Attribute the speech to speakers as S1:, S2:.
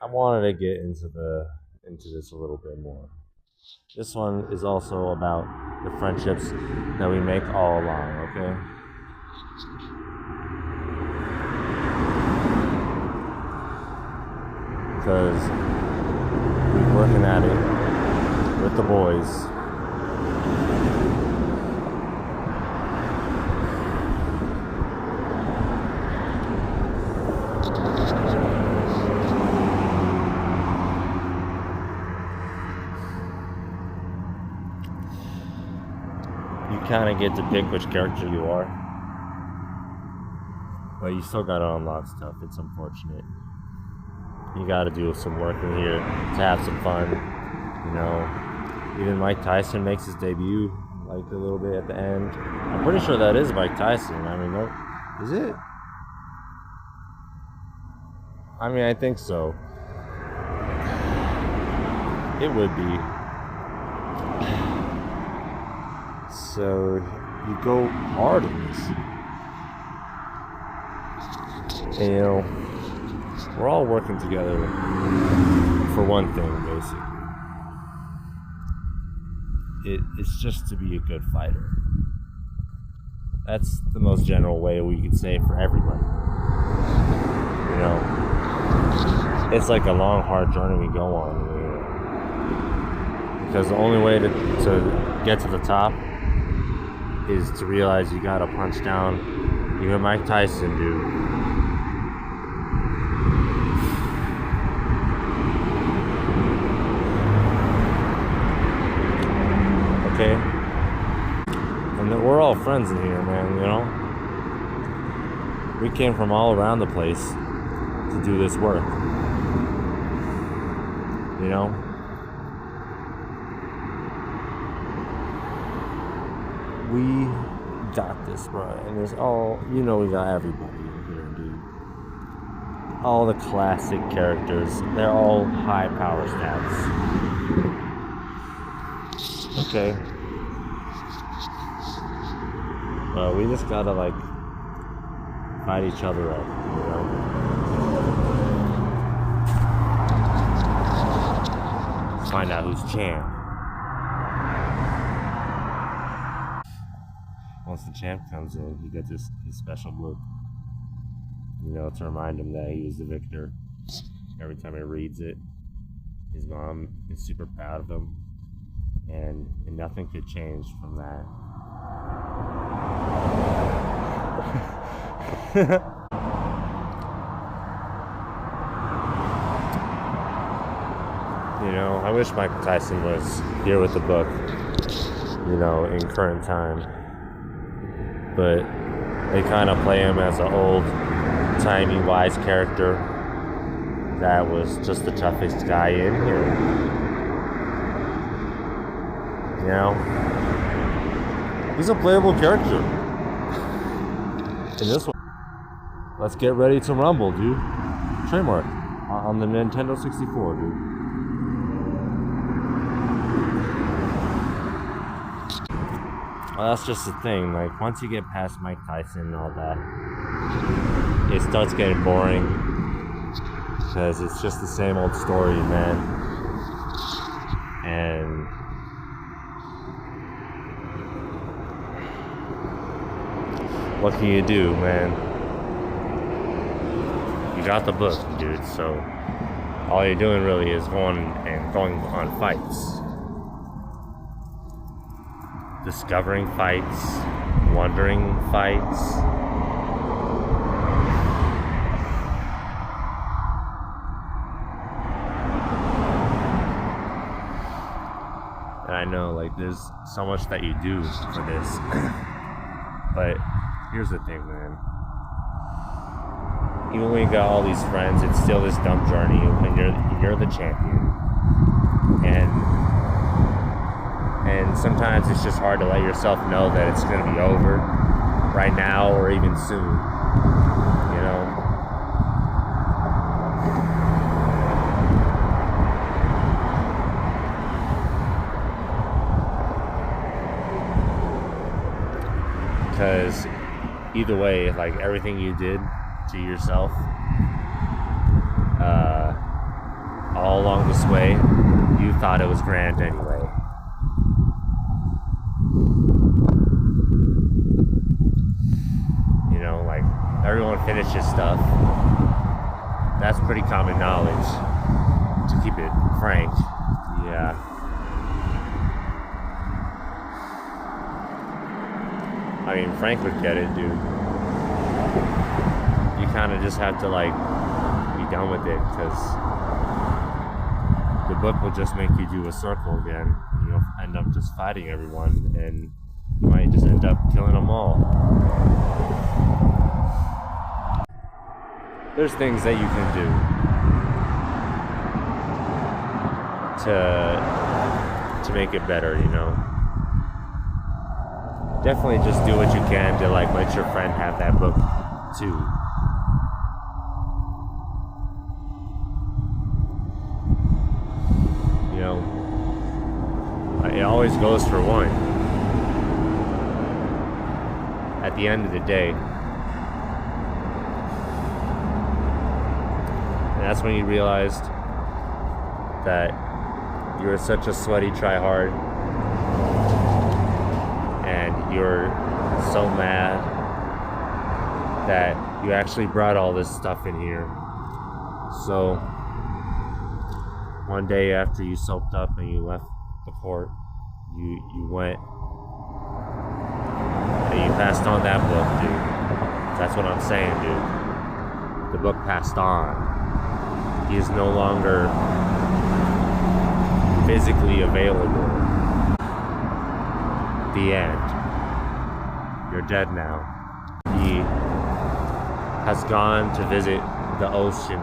S1: I wanted to get into this a little bit more. This one is also about the friendships that we make all along, okay? Because we're working at it with the boys. You kind of get to pick which character you are, but you still gotta unlock stuff. It's unfortunate. You gotta do some work in here to have some fun. You know, even Mike Tyson makes his debut like a little bit at the end. I'm pretty sure that is Mike Tyson. I mean, no, is it? I mean, I think so. It would be. So you go hard in this. And, you know, we're all working together for one thing, basically. It's just to be a good fighter. That's the most general way we could say it for everybody. You know, it's like a long, hard journey we go on. Because the only way to get to the top is to realize you gotta punch down even Mike Tyson, dude. Okay? And we're all friends in here, man, you know? We came from all around the place to do this work. You know? We got this, bro. And it's all, you know, we got everybody in here, dude. All the classic characters. They're all high power stats. Okay. Well, we just gotta, like, fight each other up, you know? Let's find out who's champ. Once the champ comes in, he gets his special book, you know, to remind him that he was the victor. Every time he reads it, his mom is super proud of him, and nothing could change from that. You know, I wish Mike Tyson was here with the book, you know, in current time. But they kind of play him as an old, timey, wise character that was just the toughest guy in here. You know? He's a playable character. In this one, let's get ready to rumble, dude. Trademark on the Nintendo 64, dude. Well, that's just the thing. Like, once you get past Mike Tyson and all that, it starts getting boring because it's just the same old story, man. And what can you do, man? You got the book, dude. So all you're doing really is going on fights. Discovering fights, wondering fights. And I know, like, there's so much that you do for this. But here's the thing, man. Even when you got all these friends, it's still this dumb journey when you're the champion. And sometimes it's just hard to let yourself know that it's going to be over right now or even soon, you know? Because either way, like, everything you did to yourself you thought it was grand anyway. You know, like, everyone finishes stuff. That's pretty common knowledge, to keep it frank. Yeah. I mean, Frank would get it, dude. You kind of just have to, like, be done with it, because the book will just make you do a circle again. You'll end up just fighting everyone, and you might just end up killing them all. There's things that you can do to make it better, you know. Definitely just do what you can to, like, let your friend have that book too. You know, it always goes for one. At the end of the day. And that's when you realized that you were such a sweaty tryhard, and you're so mad that you actually brought all this stuff in here. So one day after you soaked up and you left the court, you went and you passed on that book, dude. That's what I'm saying, dude. The book passed on. He is no longer physically available. The end. You're dead now. He has gone to visit the ocean